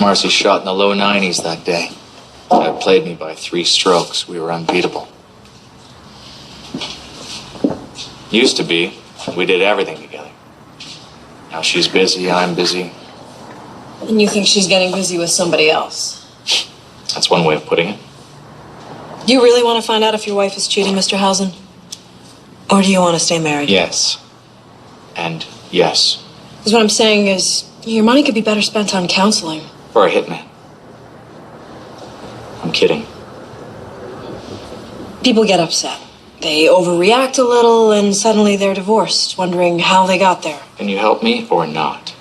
Marcy shot in the low 90s that day. Outplayed me by 3 strokes. We were unbeatable. Used to be. We did everything together. Now she's busy, I'm busy. And you think she's getting busy with somebody else? That's one way of putting it. Do you really want to find out if your wife is cheating, Mr. Housen? Or do you want to stay married? Yes. And yes. Because what I'm saying is, your money could be better spent on counseling. For a hitman. I'm kidding. People get upset. They overreact a little, and suddenly they're divorced, wondering how they got there. Can you help me or not?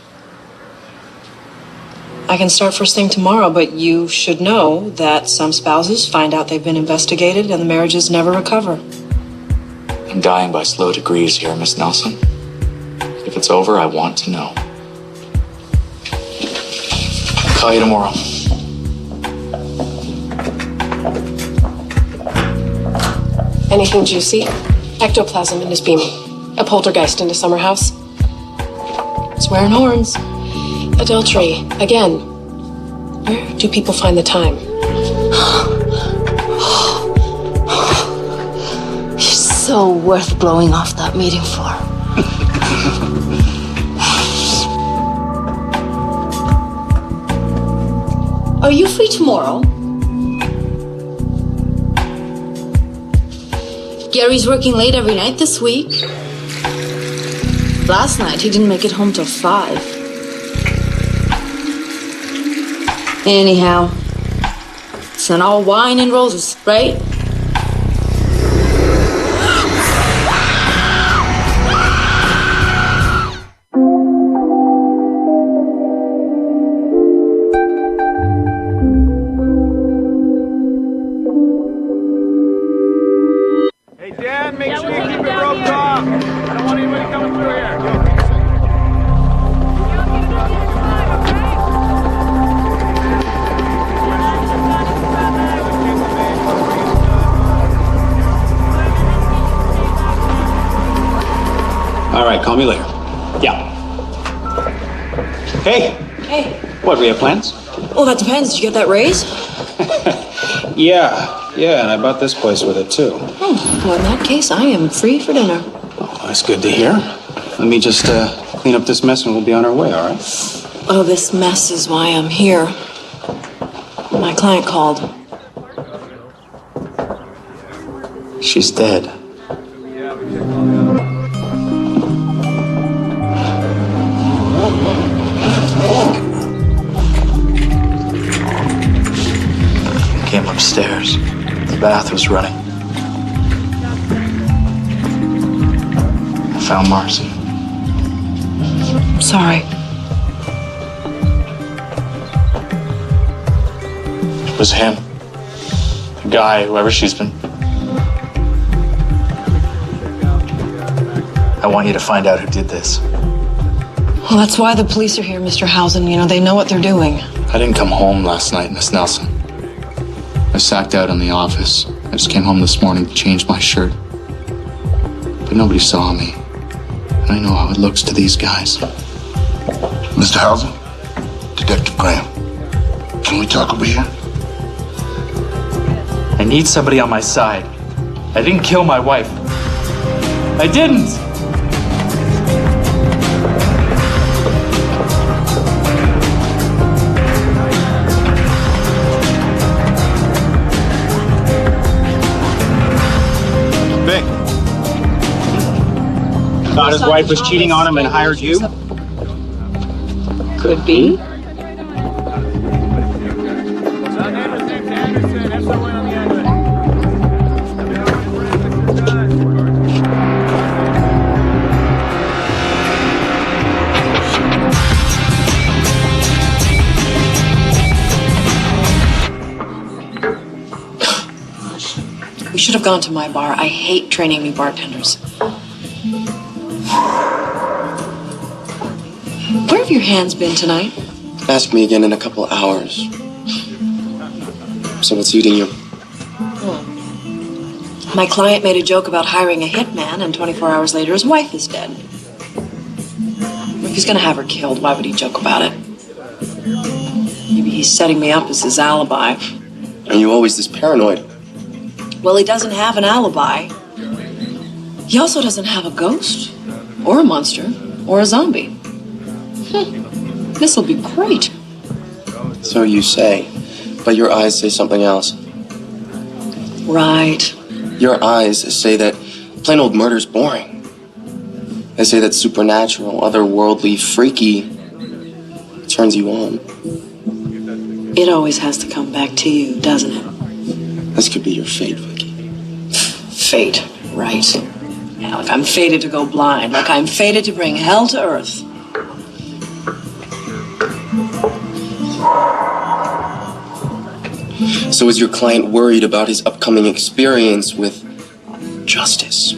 I can start first thing tomorrow, but you should know that some spouses find out they've been investigated and the marriages never recover. I'm dying by slow degrees here, Miss Nelson. If it's over, I want to know. I'll call you tomorrow. Anything juicy? Ectoplasm in his beaming. A poltergeist in the summer house. Swearing horns. Adultery. Again. Where do people find the time? She's so worth blowing off that meeting for. Are you free tomorrow? Gary's working late every night this week. Last night, he didn't make it home till 5. Anyhow, it's not all wine and roses, right? All right, call me later. Yeah. Hey. Hey. What, we have plans? Well, that depends. Did you get that raise? Yeah, and I bought this place with it, too. Oh, well, in that case, I am free for dinner. Oh, that's good to hear. Let me just clean up this mess and we'll be on our way, all right? Oh, this mess is why I'm here. My client called. She's dead. Came upstairs. The bath was running. I found Marcy. Sorry. It was him. The guy, whoever she's been. I want you to find out who did this. Well, that's why the police are here, Mr. Housen. You know, they know what they're doing. I didn't come home last night, Miss Nelson. I sacked out in the office. I just came home this morning to change my shirt. But nobody saw me. And I know how it looks to these guys. Mr. Housen, Detective Graham, can we talk over here? I need somebody on my side. I didn't kill my wife. I didn't! Vic. Thought his wife was cheating on him and hired you? Could be. We should have gone to my bar. I hate training new bartenders. Where have your hands been tonight? Ask me again in a couple hours. So what's eating you? My client made a joke about hiring a hitman, and 24 hours later, his wife is dead. If he's gonna have her killed, why would he joke about it? Maybe he he's setting me up as his alibi. Are you always this paranoid? Well, he doesn't have an alibi. He also doesn't have a ghost, or a monster, or a zombie. This'll be great. So you say, but your eyes say something else. Right. Your eyes say that plain old murder's boring. They say that supernatural, otherworldly, freaky turns you on. It always has to come back to you, doesn't it? This could be your fate, Vicki. Fate, right. Yeah, like I'm fated to go blind, like I'm fated to bring hell to earth. So is your client worried about his upcoming experience with justice?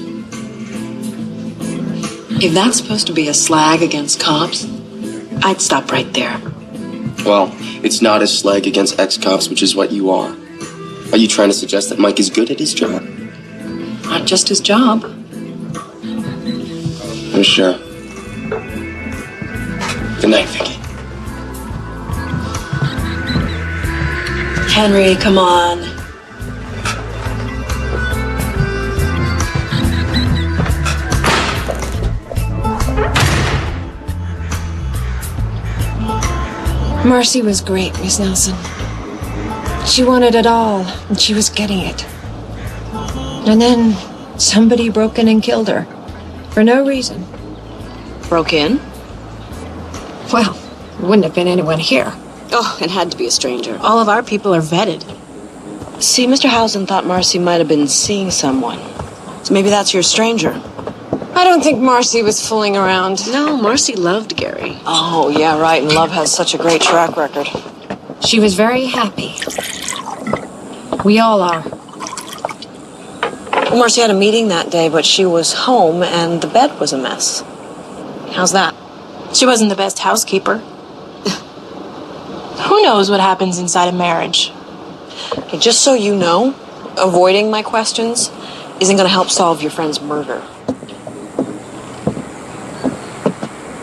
If that's supposed to be a slag against cops, I'd stop right there. Well, it's not a slag against ex-cops, which is what you are. Are you trying to suggest that Mike is good at his job? Not just his job. I'm sure. Good night, Vicki. Henry, come on. Marcy was great, Miss Nelson. She wanted it all, and she was getting it. And then somebody broke in and killed her. For no reason. Broke in? Well, it wouldn't have been anyone here. Oh, it had to be a stranger. All of our people are vetted. See, Mr. Housen thought Marcy might have been seeing someone. So maybe that's your stranger. I don't think Marcy was fooling around. No, Marcy loved Gary. Oh, yeah, right, and love has such a great track record. She was very happy. We all are. Well, Marcy had a meeting that day, but she was home and the bed was a mess. How's that? She wasn't the best housekeeper. Who knows what happens inside a marriage? Okay, just so you know, avoiding my questions isn't going to help solve your friend's murder.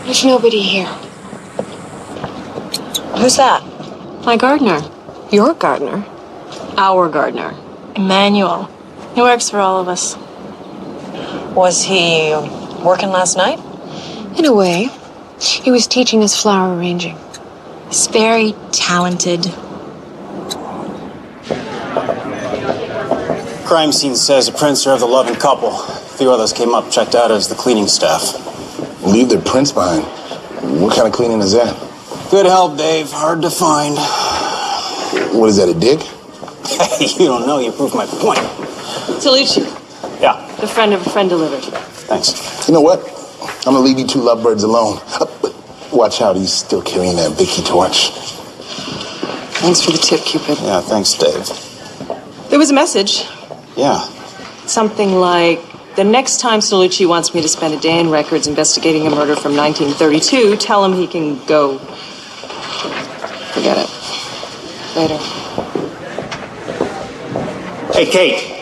There's nobody here. Who's that? My gardener. Your gardener. Our gardener. Emmanuel. He works for all of us. Was he working last night? In a way. He was teaching us flower arranging. He's very talented. Crime scene says the prints are of the loving couple. A few others came up, checked out as the cleaning staff. Leave their prints behind. What kind of cleaning is that? Good help, Dave. Hard to find. What is that, a dig? Hey, you don't know. You proved my point. Celluci. Yeah, The friend of a friend delivered. thanks. You know what? I'm gonna leave you two lovebirds alone. But watch out, he's still carrying that Vicki torch. Thanks for the tip, Cupid. Yeah, thanks, Dave. There was a message. Yeah. Something like, the next time Celluci wants me to spend a day in records investigating a murder from 1932, tell him he can go. Forget it. Later. Hey, Kate.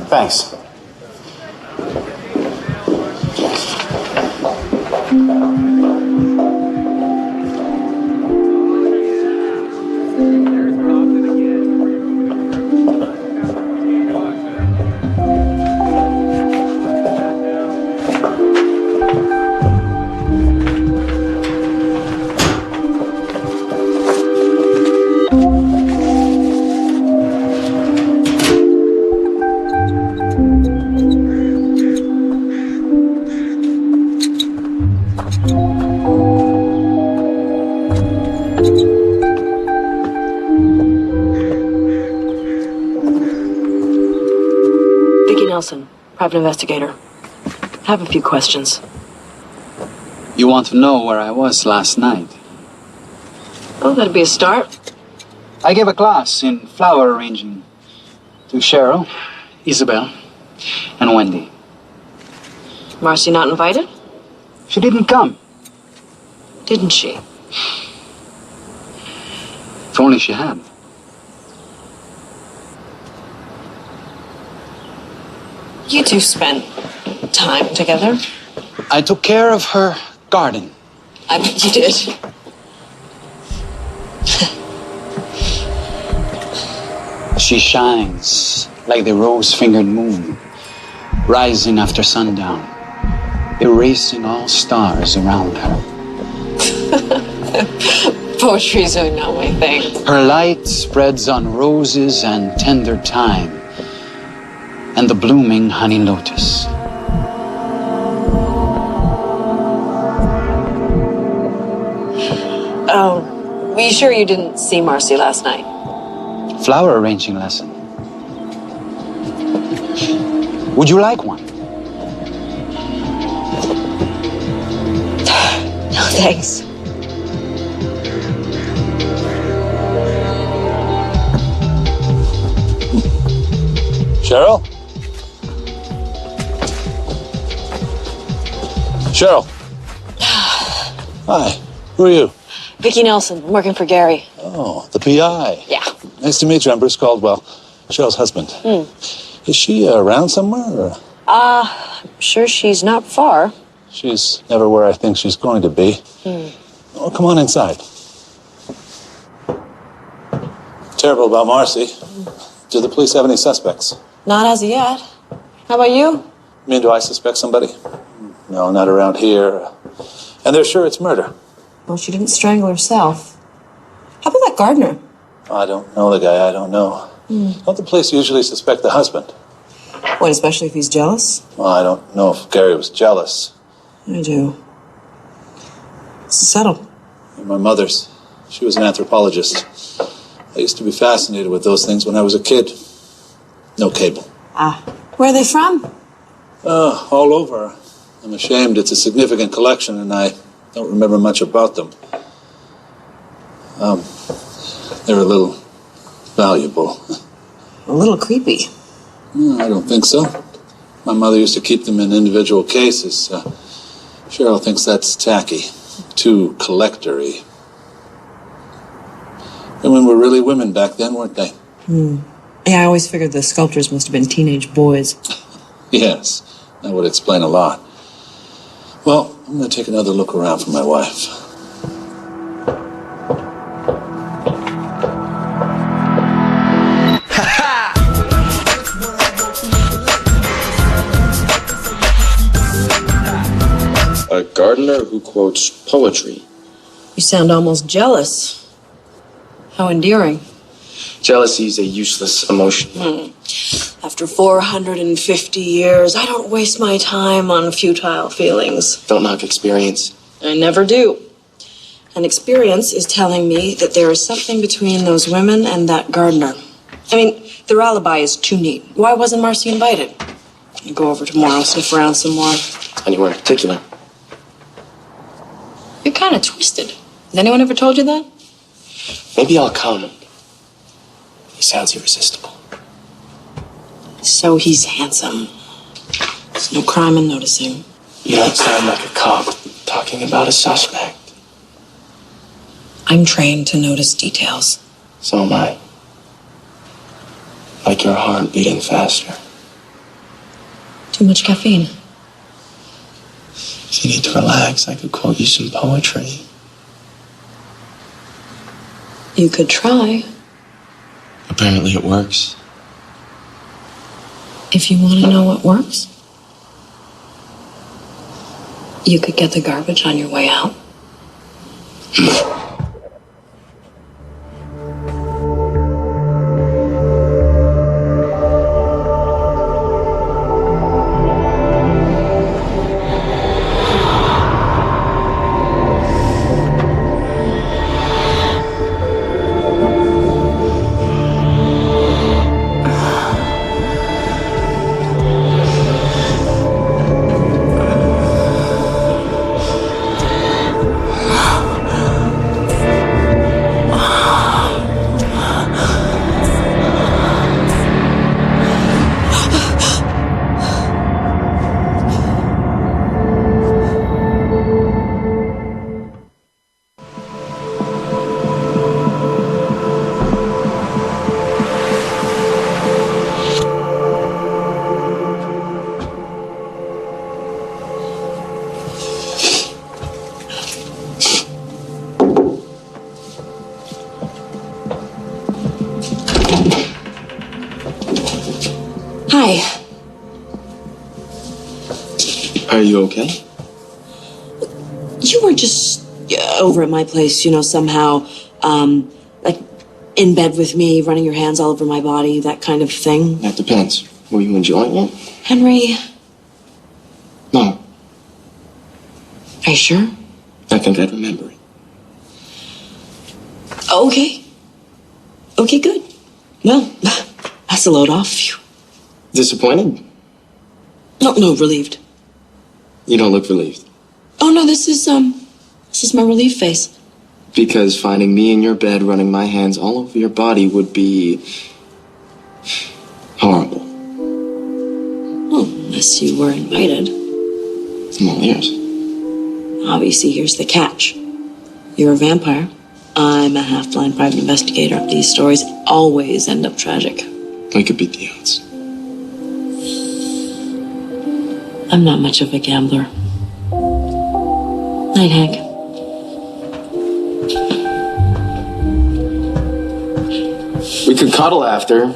Thanks. Vicki Nelson, private investigator. I have a few questions. You want to know where I was last night? Oh, that'd be a start. I gave a class in flower arranging to Cheryl, Isabel, and Wendy. Marcy not invited? She didn't come. Didn't she? If only she had. You two spent time together. I took care of her garden. I bet you did. She shines like the rose-fingered moon, rising after sundown, erasing all stars around her. Poetry's are not my thing. Her light spreads on roses and tender thyme, and the blooming honey lotus. Oh, we sure you didn't see Marcy last night? Flower arranging lesson. Would you like one? No, thanks. Cheryl? Cheryl. Hi, who are you? Vicki Nelson, I'm working for Gary. Oh, the PI. Yeah. Nice to meet you. I'm Bruce Caldwell, Cheryl's husband. Is she around somewhere? Or? I'm sure she's not far. She's never where I think she's going to be. Oh, come on inside. Terrible about Marcy. Do the police have any suspects? Not as of yet. How about you? I mean, do I suspect somebody? No, not around here. And they're sure it's murder. Well, she didn't strangle herself. How about that gardener? I don't know the guy. I don't know. Don't the police usually suspect the husband? What, especially if he's jealous? Well, I don't know if Gary was jealous. I do. Settle. My mother's. She was an anthropologist. I used to be fascinated with those things when I was a kid. No cable. Where are they from? All over. I'm ashamed. It's a significant collection, and I don't remember much about them. They're a little valuable. A little creepy. I don't think so. My mother used to keep them in individual cases. Cheryl thinks that's tacky. Too collector-y. Women were really women back then, weren't they? Yeah, I always figured the sculptors must have been teenage boys. Yes, that would explain a lot. Well, I'm going to take another look around for my wife. A gardener who quotes poetry. You sound almost jealous. How endearing. Jealousy is a useless emotion. After 450 years, I don't waste my time on futile feelings. Don't knock experience. I never do. And experience is telling me that there is something between those women and that gardener. I mean, their alibi is too neat. Why wasn't Marcy invited? I'll go over tomorrow, sniff around some more. Anywhere in particular? You're kind of twisted. Has anyone ever told you that? Maybe I'll come. He sounds irresistible. So he's handsome. There's no crime in noticing. You don't sound like a cop talking about a suspect. I'm trained to notice details. So am I. Like your heart beating faster. Too much caffeine. If you need to relax, I could quote you some poetry. You could try. Apparently it works. If you want to know what works, you could get the garbage on your way out. Hi. Are you okay? You were just over at my place, somehow, like in bed with me, running your hands all over my body, that kind of thing. That depends. Were you enjoying it? Henry, No. are you sure? I think I'd remember it. Okay. Okay, good. Well, that's a load off. Phew. Disappointed? No, relieved. You don't look relieved. Oh, no, this is my relief face. Because finding me in your bed running my hands all over your body would be horrible. Well, unless you were invited. I'm all ears. Obviously, here's the catch. You're a vampire. I'm a half-blind private investigator. These stories always end up tragic. We could beat the odds. I'm not much of a gambler. Night, Hank. We could cuddle after.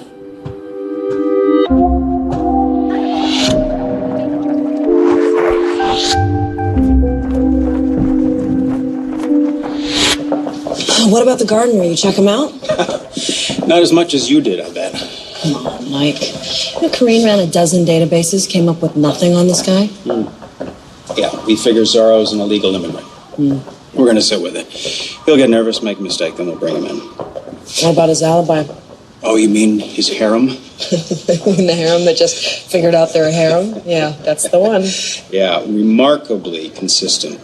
What about the gardener? You check him out? Not as much as you did, I bet. Come on, Mike. Coreen ran a dozen databases, came up with nothing on this guy. Yeah, we figure Zorro's an illegal immigrant. We're going to sit with it. He'll get nervous, make a mistake, then we'll bring him in. What about his alibi? Oh, you mean his harem? The harem that just figured out they're a harem? Yeah, that's the one. Yeah, remarkably consistent.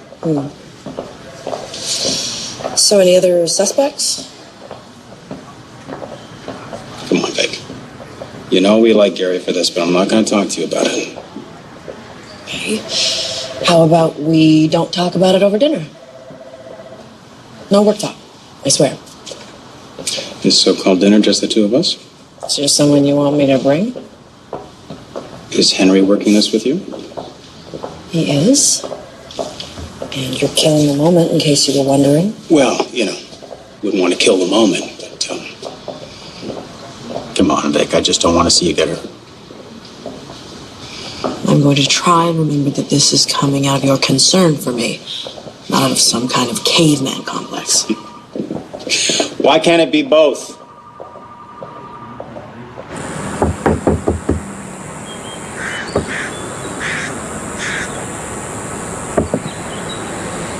So, any other suspects? Come on, Vic. You know we like Gary for this, but I'm not going to talk to you about it. Okay. How about we don't talk about it over dinner? No work talk, I swear. This so-called dinner, just the two of us? Is there someone you want me to bring? Is Henry working this with you? He is. And you're killing the moment, in case you were wondering. Well, wouldn't want to kill the moment, but, come on, Vic, I just don't want to see you get hurt. I'm going to try and remember that this is coming out of your concern for me, not out of some kind of caveman complex. Why can't it be both?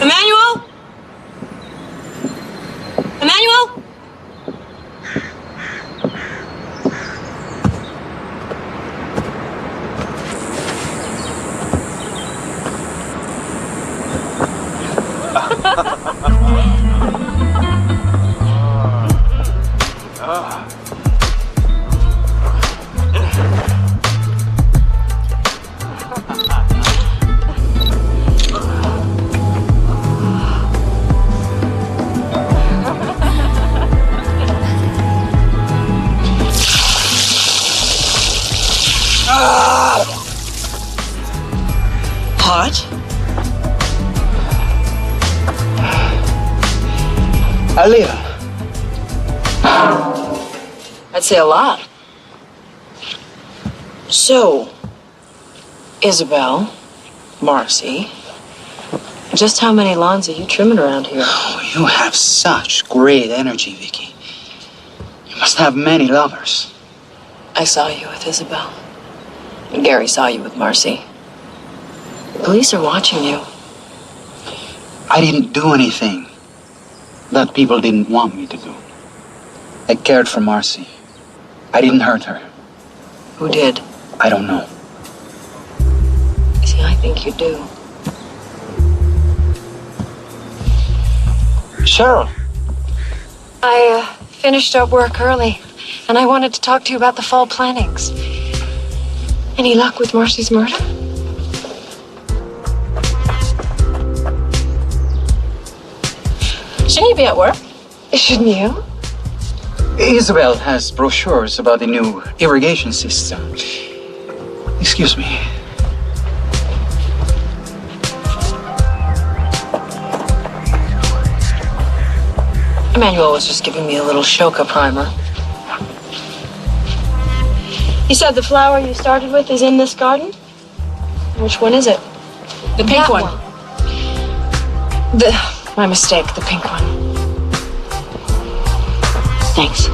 Emmanuel? Emmanuel? Hot? Aaliyah. I'd say a lot. So, Isabel, Marcy, just how many lawns are you trimming around here? Oh, you have such great energy, Vicki. You must have many lovers. I saw you with Isabel. And Gary saw you with Marcy. The police are watching you. I didn't do anything that people didn't want me to do. I cared for Marcy. I didn't hurt her. Who did? I don't know. See, I think you do. Cheryl. I finished up work early, and I wanted to talk to you about the fall plantings. Any luck with Marcy's murder? Shouldn't you be at work? Shouldn't you? Isabel has brochures about the new irrigation system. Excuse me. Emmanuel was just giving me a little Shoka primer. You said the flower you started with is in this garden? Which one is it? The pink one. My mistake, the pink one. Thanks.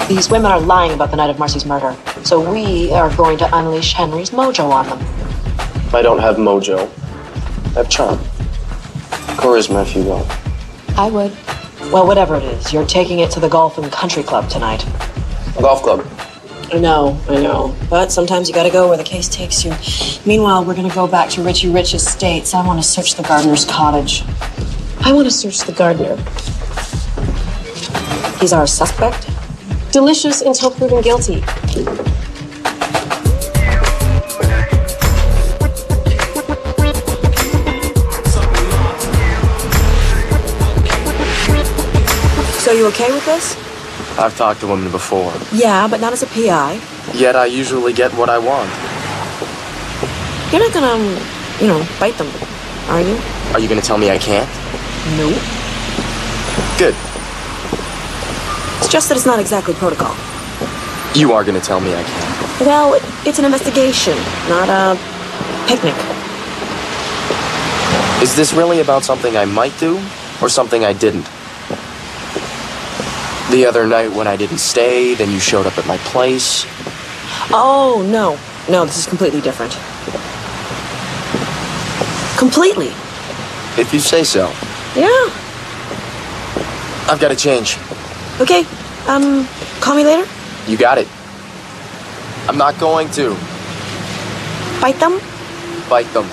These women are lying about the night of Marcy's murder, so we are going to unleash Henry's mojo on them. I don't have mojo. I have charm. Charisma, if you will. I would. Well, whatever it is, you're taking it to the golf and country club tonight. A golf club. I know. But sometimes you gotta go where the case takes you. Meanwhile, we're gonna go back to Richie Rich's estates. I want to search the gardener's cottage. I want to search the gardener. He's our suspect? Delicious until proven guilty. So you okay with this? I've talked to women before. Yeah, but not as a PI. Yet I usually get what I want. You're not gonna, bite them, are you? Are you gonna tell me I can't? No. Good. It's just that it's not exactly protocol. You are gonna tell me I can't. Well, it's an investigation, not a picnic. Is this really about something I might do, or something I didn't? The other night when I didn't stay, then you showed up at my place. Oh, no. No, this is completely different. Completely. If you say so. Yeah. I've got to change. Okay. Call me later? You got it. I'm not going to. Bite them? Bite them.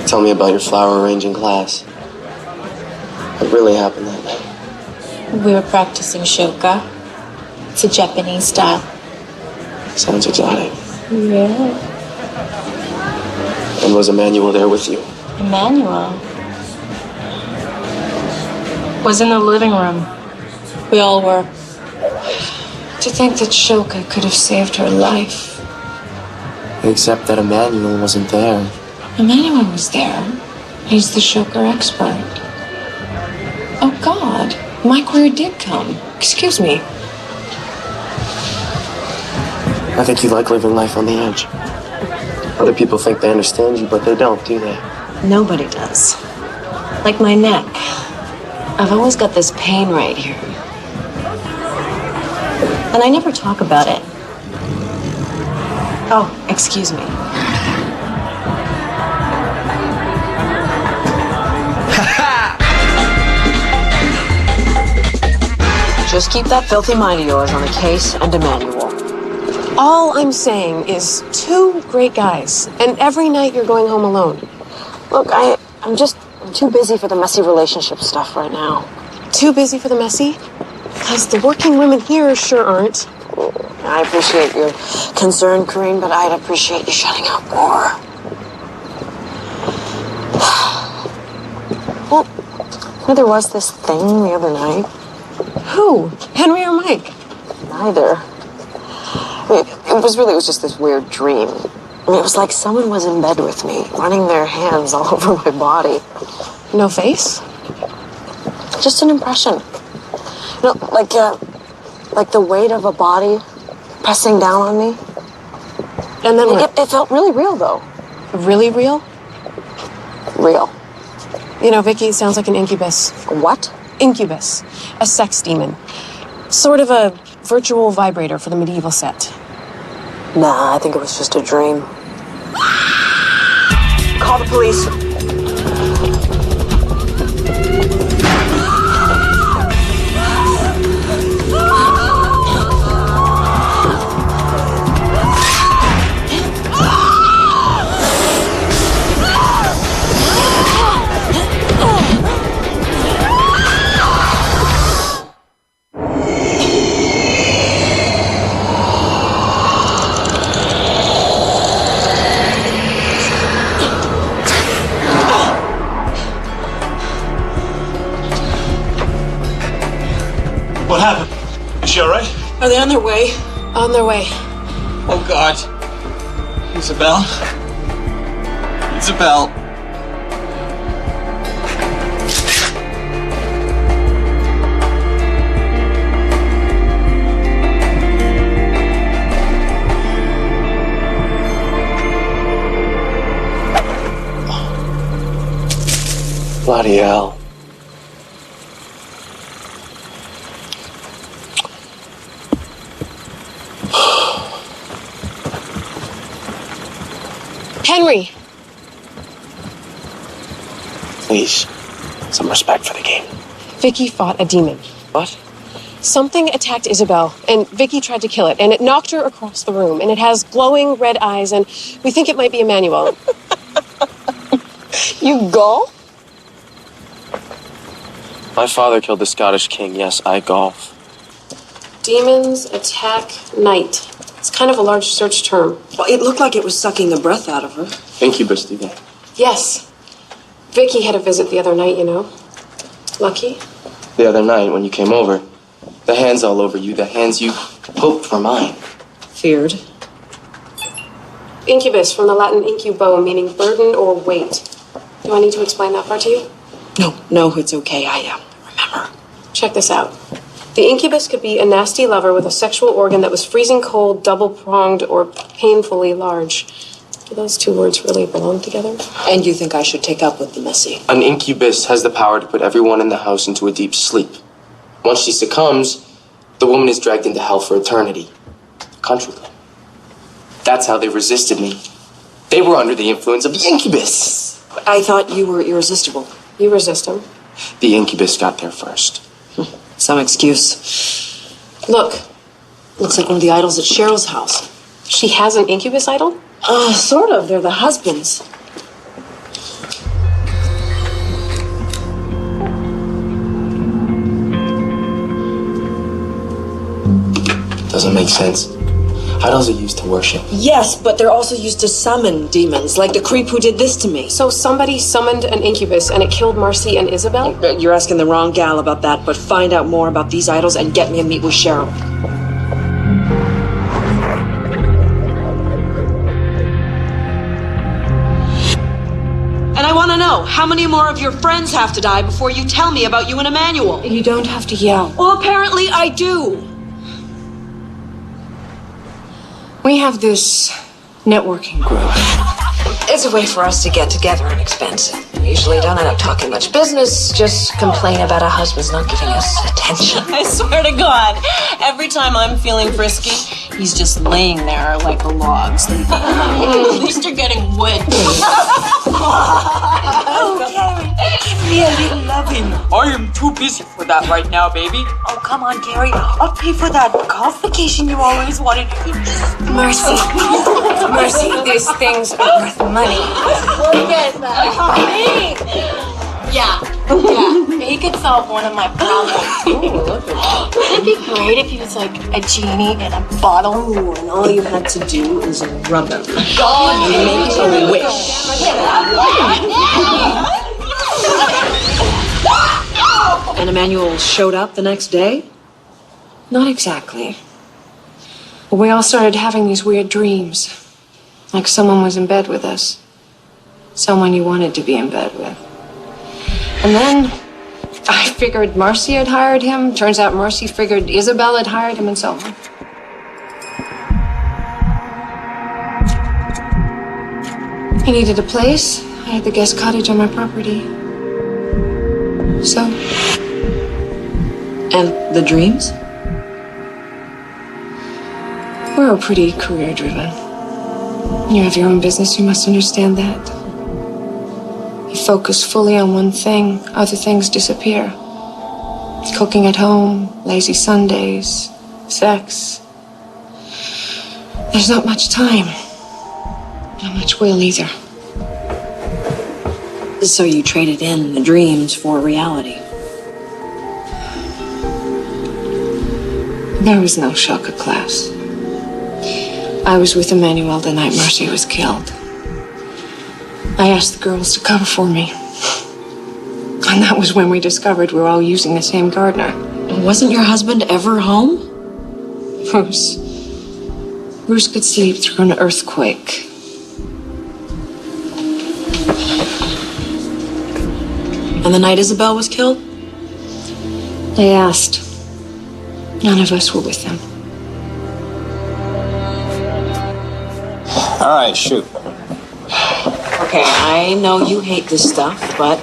Tell me about your flower arranging class. What really happened that night? We were practicing shoka. It's a Japanese style. Sounds exotic. Really? And was Emmanuel there with you? Emmanuel was in the living room. We all were. To think that Shoka could have saved her life. Except that Emmanuel wasn't there. Emmanuel was there. He's the Shoka expert. Oh, God. Mike Weir did come. Excuse me. I think you like living life on the edge. Other people think they understand you, but they don't, do they? Nobody does. Like my neck. I've always got this pain right here. And I never talk about it. Oh, excuse me. Just keep that filthy mind of yours on the case and Emmanuel. All I'm saying is 2 great guys, and every night you're going home alone. Look, I'm too busy for the messy relationship stuff right now. Too busy for the messy? Because the working women here sure aren't. I appreciate your concern, Coreen, but I'd appreciate you shutting up more. Well, there was this thing the other night. Who? Henry or Mike? Neither. It was just this weird dream. It was like someone was in bed with me, running their hands all over my body. No face? Just an impression. Like the weight of a body pressing down on me. And then what? It felt really real, though. Really real? Real. Vicki, it sounds like an incubus. What? Incubus. A sex demon. Sort of a virtual vibrator for the medieval set. Nah, I think it was just a dream. Call the police. happened? Is she all right? Are they on their way? On their way. Oh, God. Isabel? Isabel. Bloody hell. Henry! Please, some respect for the game. Vicki fought a demon. What? Something attacked Isabel, and Vicki tried to kill it, and it knocked her across the room, and it has glowing red eyes, and we think it might be Emmanuel. You golf? My father killed the Scottish king. Yes, I golf. Demons attack night. It's kind of a large search term. Well, it looked like it was sucking the breath out of her. Incubus, do they? Yes. Vicki had a visit the other night, you know. Lucky. The other night when you came over, the hands all over you, the hands you hoped were mine. Feared. Incubus, from the Latin incubo, meaning burden or weight. Do I need to explain that part to you? No, it's okay. I remember. Check this out. The incubus could be a nasty lover with a sexual organ that was freezing cold, double-pronged, or painfully large. Do those two words really belong together? And you think I should take up with the messy? An incubus has the power to put everyone in the house into a deep sleep. Once she succumbs, the woman is dragged into hell for eternity. Country club. That's how they resisted me. They were under the influence of the incubus. I thought you were irresistible. You resist him. The incubus got there first. Some excuse. Look, Looks like one of the idols at Cheryl's house. she has an incubus idol? Sort of. They're the husbands. Doesn't make sense. Idols are used to worship. Yes, but they're also used to summon demons, like the creep who did this to me. So somebody summoned an incubus and it killed Marcy and Isabel? You're asking the wrong gal about that, but find out more about these idols and get me a meet with Cheryl. And I want to know, how many more of your friends have to die before you tell me about you and Emmanuel? You don't have to yell. Well, apparently I do. We have this networking group. It's a way for us to get together inexpensive. We usually don't end up talking much business, just complain about our husbands not giving us attention. I swear to God, every time I'm feeling frisky, he's just laying there like a log, sleeping. At least you're getting wet. Oh, Carrie, give me a little loving. I am too busy for that right now, baby. Oh, come on, Carrie. I'll pay for that golf vacation you always wanted. Mercy. Mercy, these things are worth money. Forget that. Yeah. He could solve one of my problems. It'd be great if he was like a genie in a bottle. Ooh, and all you had to do is rub him. God, Make a wish. And Emmanuel showed up the next day? Not exactly. But we all started having these weird dreams. Like someone was in bed with us. Someone you wanted to be in bed with. And then I figured Marcy had hired him. Turns out Marcy figured Isabel had hired him, and so on. He needed a place. I had the guest cottage on my property. So. And the dreams? We're all pretty career-driven. When you have your own business, you must understand that. You focus fully on one thing, other things disappear. Cooking at home, lazy Sundays, sex. There's not much time. Not much will either. So you traded in the dreams for reality. There was no shaka class. I was with Emmanuel the night Marcy was killed. I asked the girls to cover for me. And that was when we discovered we were all using the same gardener. Wasn't your husband ever home? Bruce. Bruce could sleep through an earthquake. And the night Isabel was killed? They asked. None of us were with them. All right, shoot. Okay, I know you hate this stuff, but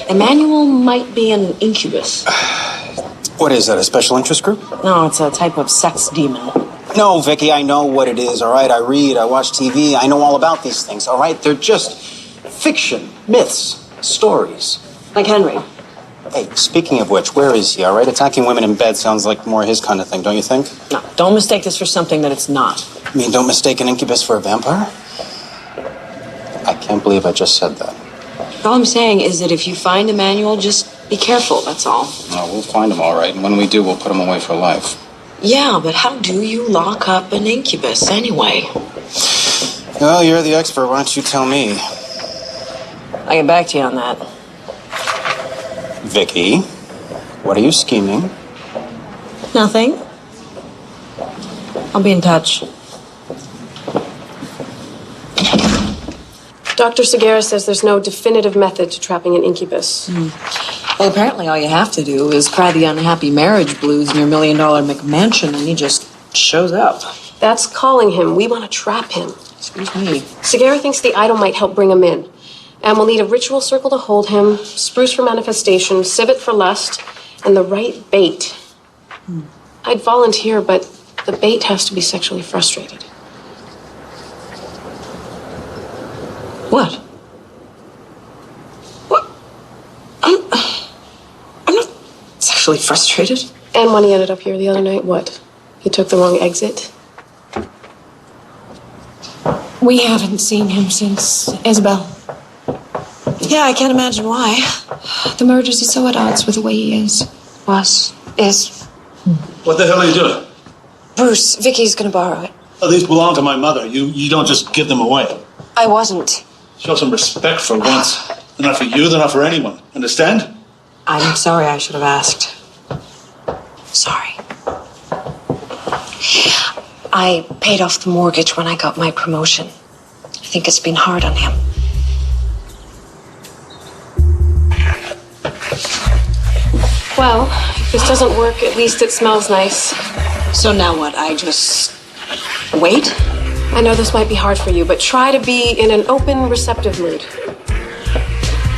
Emmanuel might be an incubus. What is that, a special interest group? No, it's a type of sex demon. No, Vicki, I know what it is, all right? I read, I watch TV, I know all about these things, all right? They're just fiction, myths, stories. Like Henry. Hey, speaking of which, where is he, all right? Attacking women in bed sounds like more his kind of thing, don't you think? No, don't mistake this for something that it's not. I mean, don't mistake an incubus for a vampire? I can't believe I just said that. All I'm saying is that if you find Emmanuel, just be careful, that's all. No, we'll find him all right, and when we do, we'll put him away for life. Yeah, but how do you lock up an incubus anyway? Well, you're the expert. Why don't you tell me? I'll get back to you on that. Vicki, what are you scheming? Nothing. I'll be in touch. Dr. Segura says there's no definitive method to trapping an incubus. Well, apparently all you have to do is cry the unhappy marriage blues in your $1 million McMansion and he just shows up. That's calling him. We want to trap him. Excuse me. Segura thinks the idol might help bring him in. And we'll need a ritual circle to hold him, spruce for manifestation, civet for lust, and the right bait. I'd volunteer, but the bait has to be sexually frustrated. What? What? I'm not sexually frustrated. And when he ended up here the other night, what? He took the wrong exit? We haven't seen him since Isabel. Yeah, I can't imagine why. The murders are so at odds with the way he is. Is. What the hell are you doing? Bruce, Vicky's gonna borrow it. Oh, these belong to my mother. You don't just give them away. I wasn't. Show some respect for once. They're not for you, they're not for anyone. Understand? I'm sorry, I should have asked. Sorry. I paid off the mortgage when I got my promotion. I think it's been hard on him. Well, if this doesn't work, at least it smells nice. So now what? I just wait? I know this might be hard for you, but try to be in an open, receptive mood.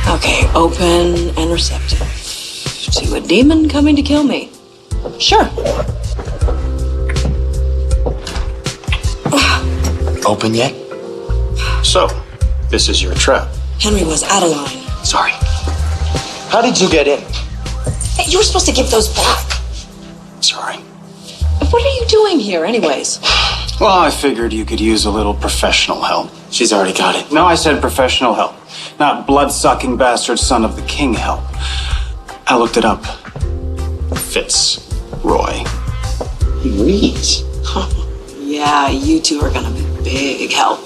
Okay, open and receptive. To a demon coming to kill me. Sure. Open yet? So, this is your trap. Henry was out of line. Sorry. How did you get in? Hey, you were supposed to give those back. Sorry. What are you doing here, anyways? Well, I figured you could use a little professional help. She's already got it. No, I said professional help, not blood-sucking bastard son of the king help. I looked it up. Fitzroy. He reads. Yeah, you two are gonna be big help.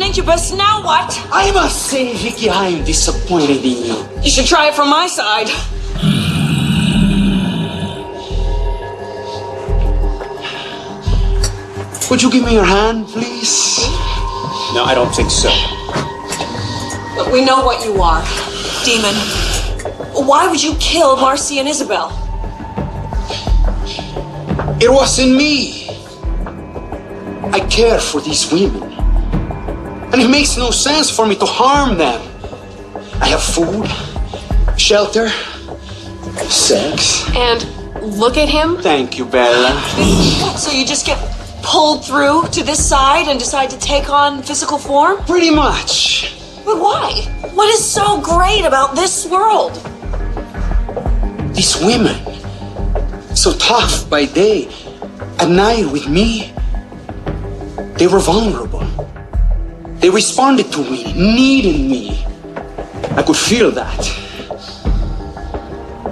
Incubus, now what? I must say, Vicki, I am disappointed in you. You should try it from my side. Would you give me your hand, please? No, I don't think so. But we know what you are, demon. Why would you kill Marcy and Isabel? It wasn't me. I care for these women. And it makes no sense for me to harm them. I have food, shelter, Sex? And look at him. Thank you, Bella. So you just get pulled through to this side and decide to take on physical form? Pretty much. But why? What is so great about this world? These women, so tough by day, at night with me, they were vulnerable. They responded to me, needing me. I could feel that.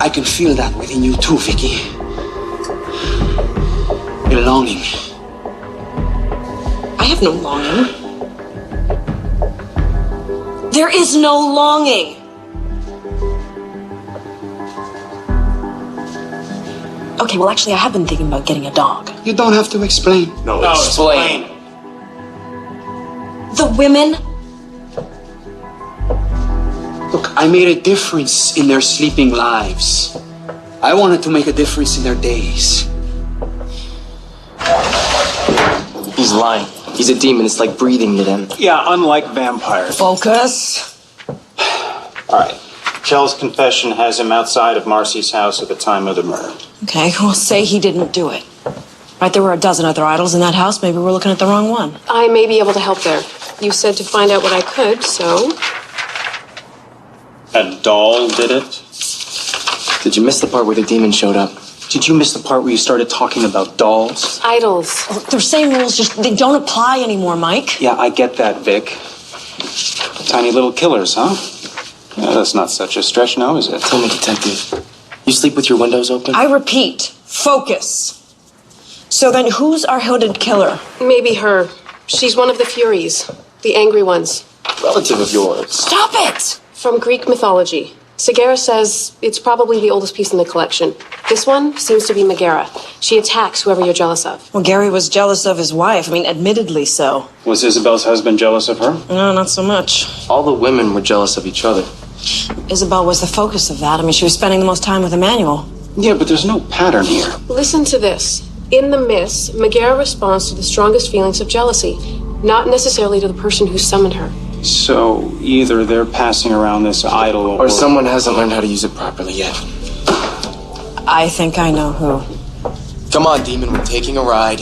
I can feel that within you too, Vicki. A longing. I have no longing. There is no longing. Okay, well, actually, I have been thinking about getting a dog. You don't have to explain. No, explain. The women. Look, I made a difference in their sleeping lives. I wanted to make a difference in their days. He's lying. He's a demon. It's like breathing to them. Yeah, unlike vampires. Focus. All right. Kjell's confession has him outside of Marcy's house at the time of the murder. Okay, we'll say he didn't do it. Right, there were a dozen other idols in that house. Maybe we're looking at the wrong one. I may be able to help there. You said to find out what I could, so... A doll did it? Did you miss the part where the demon showed up? Did you miss the part where you started talking about dolls? Idols. Look, the same rules, just they don't apply anymore, Mike. Yeah, I get that, Vic. Tiny little killers, huh? Yeah, that's not such a stretch now, is it? Tell me, detective. You sleep with your windows open? I repeat, focus. So then who's our hooded killer? Maybe her. She's one of the Furies. The angry ones. Relative of yours. Stop it! From Greek mythology. Segura says it's probably the oldest piece in the collection. This one seems to be Megara. She attacks whoever you're jealous of. Well, Gary was jealous of his wife. I mean, admittedly so. Was Isabel's husband jealous of her? No, not so much. All the women were jealous of each other. Isabel was the focus of that. I mean, she was spending the most time with Emmanuel. Yeah, but there's no pattern here. Listen to this. In the myths, Megara responds to the strongest feelings of jealousy, not necessarily to the person who summoned her. So either they're passing around this idol Or someone hasn't learned how to use it properly yet. I think I know who. Come on, demon, we're taking a ride.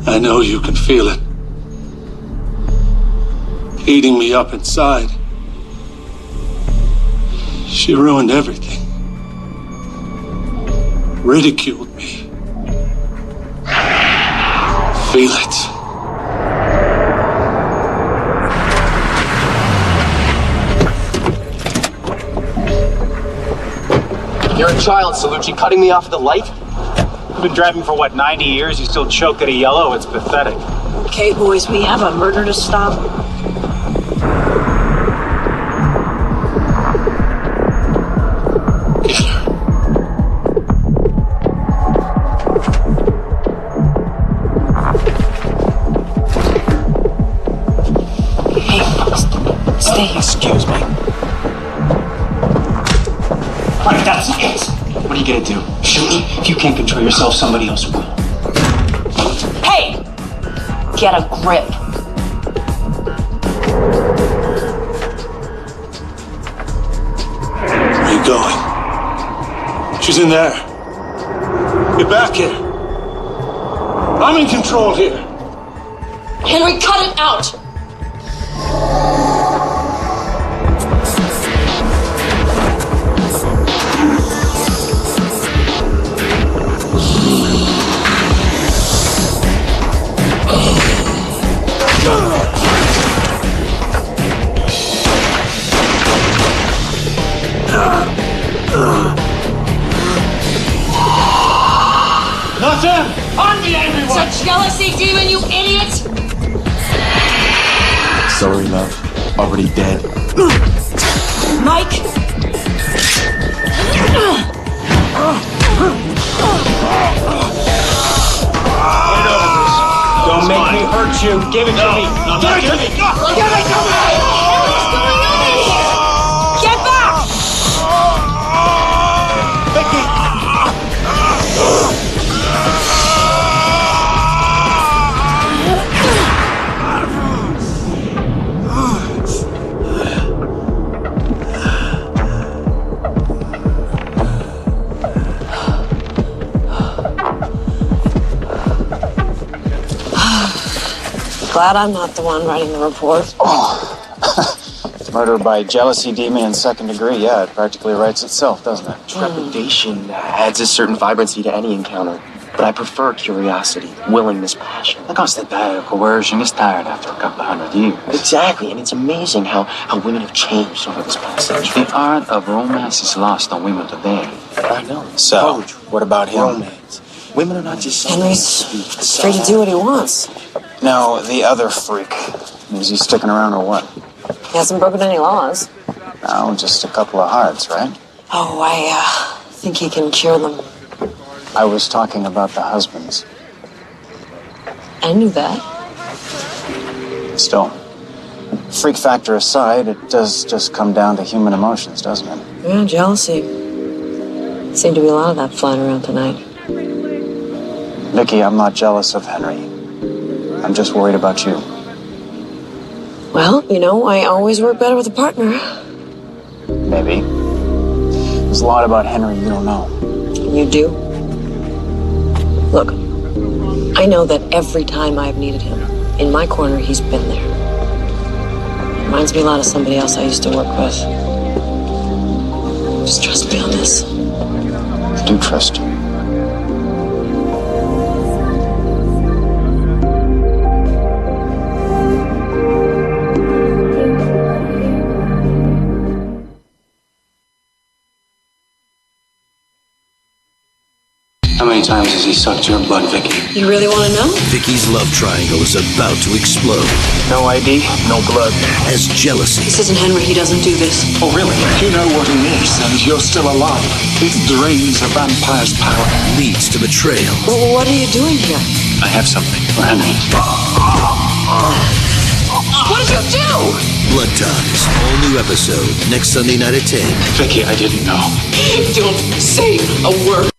I know you can feel it. Eating me up inside. She ruined everything. Ridiculed me. Feel it. You're a child, Celluci, cutting me off at the light? You've been driving for, 90 years? You still choke at a yellow? It's pathetic. Okay, boys, we have a murder to stop. Stay here. Excuse me. Right, that's it. What are you gonna do? Shoot me? If you can't control yourself, somebody else will. Hey! Get a grip. Where are you going? She's in there. Get back here. I'm in control here. Henry, cut it out! Not them! I'm the angry one! It's a jealousy demon, you idiot! Sorry, love. Already dead. Mike! Don't make me hurt you. Give it to me. Give it to me. Give it to me! What's going on in here? Get back! Vicki! Glad I'm not the one writing the report. Murder by jealousy, demon, and second degree. Yeah, it practically writes itself, doesn't it? Trepidation adds a certain vibrancy to any encounter. But I prefer curiosity, willingness, passion. The constant diet of coercion is tired after a couple of 100 years. Exactly, and it's amazing how women have changed over this past century. The art of romance is lost on women today. I know. So, Poetry, what about him? romance. Women are not just Henry's free to do what he wants. No, the other freak. Is he sticking around or what? He hasn't broken any laws. No, just a couple of hearts, right? Oh, I think he can cure them. I was talking about the husbands. I knew that. Still, freak factor aside, it does just come down to human emotions, doesn't it? Yeah, jealousy. Seemed to be a lot of that flying around tonight. Vicki, I'm not jealous of Henry. I'm just worried about you. Well, you know, I always work better with a partner. Maybe. There's a lot about Henry you don't know. You do? Look, I know that every time I've needed him, in my corner, he's been there. Reminds me a lot of somebody else I used to work with. Just trust me on this. I do trust you. How many times has he sucked your blood, Vicki? You really want to know? Vicki's love triangle is about to explode. No ID, no blood. As jealousy. This isn't Henry. He doesn't do this. Oh, really? You know what he is, and you're still alive. It drains a vampire's power. Leads to betrayal. Well, what are you doing here? I have something for Henry. What did you do? Blood Ties. All new episode next Sunday night at 10. Vicki, I didn't know. Don't say a word.